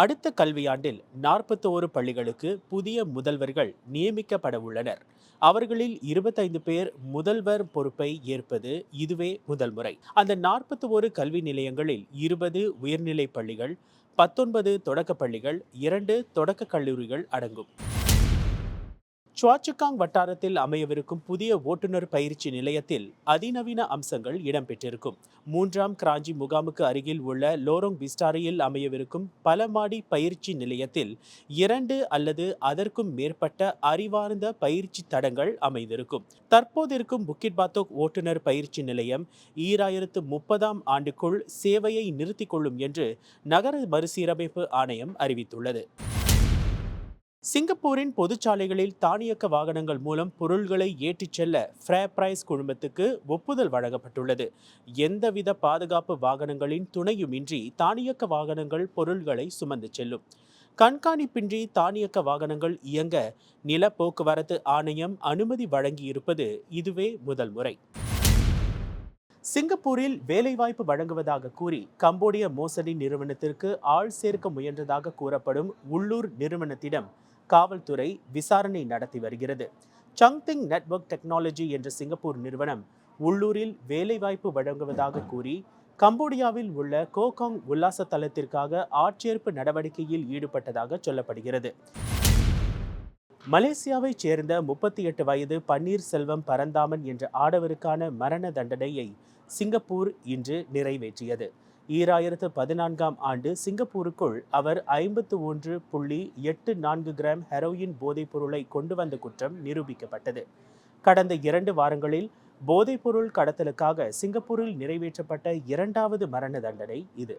அடுத்த கல்வியாண்டில் 41 பள்ளிகளுக்கு புதிய முதல்வர்கள் நியமிக்கப்பட உள்ளனர். அவர்களில் 25 பேர் முதல்வர் பொறுப்பை ஏற்பது இதுவே முதல் முறை. அந்த 41 கல்வி நிலையங்களில் 20 உயர்நிலை பள்ளிகள், 19 தொடக்க பள்ளிகள், 2 தொடக்க கல்லூரிகள் அடங்கும். சுவாச்சுகாங் வட்டாரத்தில் அமையவிருக்கும் புதிய ஓட்டுநர் பயிற்சி நிலையத்தில் அதிநவீன அம்சங்கள் இடம்பெற்றிருக்கும். 3ஆம் கிராஞ்சி முகாமுக்கு அருகில் உள்ள லோரோங் விஸ்டாரியில் அமையவிருக்கும் பல மாடி பயிற்சி நிலையத்தில் 2 அல்லது அதற்கும் மேற்பட்ட அறிவார்ந்த பயிற்சி தடங்கள் அமைந்திருக்கும். தற்போதிருக்கும் புக்கிட் பாத்தோக் ஓட்டுநர் பயிற்சி நிலையம் 2030ஆம் ஆண்டுக்குள் சேவையை நிறுத்திக் கொள்ளும் என்று நகர மறுசீரமைப்பு ஆணையம் அறிவித்துள்ளது. சிங்கப்பூரின் பொதுச்சாலைகளில் தானியக்க வாகனங்கள் மூலம் பொருள்களை ஏற்றிச் செல்ல ஃப்ரேப்ரைஸ் குழுமத்துக்கு ஒப்புதல் வழங்கப்பட்டுள்ளது. எந்தவித பாதுகாப்பு வாகனங்களின் துணையுமின்றி தானியக்க வாகனங்கள் பொருள்களை சுமந்து செல்லும். கண்காணிப்பின்றி தானியக்க வாகனங்கள் இயங்க நில போக்குவரத்து ஆணையம் அனுமதி வழங்கியிருப்பது இதுவே முதல் முறை. சிங்கப்பூரில் வேலைவாய்ப்பு வழங்குவதாக கூறி கம்போடிய மோசடி நிறுவனத்திற்கு ஆள் சேர்க்க முயன்றதாக கூறப்படும் உள்ளூர் நிறுவனத்திடம் காவல்துறை விசாரணை நடத்தி வருகிறது. சங்திங் நெட்வொர்க் டெக்னாலஜி என்ற சிங்கப்பூர் நிறுவனம் உள்ளூரில் வேலைவாய்ப்பு வழங்குவதாக கூறி கம்போடியாவில் உள்ள கோகாங் உல்லாச தலத்திற்காக ஆட்சேர்ப்பு நடவடிக்கையில் ஈடுபட்டதாக சொல்லப்படுகிறது. மலேசியாவைச் சேர்ந்த 38 வயது பன்னீர்செல்வம் பரந்தாமன் என்ற ஆடவருக்கான மரண தண்டனையை சிங்கப்பூர் இன்று நிறைவேற்றியது. 2014ஆம் ஆண்டு சிங்கப்பூருக்குள் அவர் 51.84 கிராம் ஹெரோயின் போதைப் பொருளை கொண்டு வந்த குற்றம் நிரூபிக்கப்பட்டது. கடந்த 2 வாரங்களில் போதைப்பொருள் கடத்தலுக்காக சிங்கப்பூரில் நிறைவேற்றப்பட்ட 2வது மரண தண்டனை இது.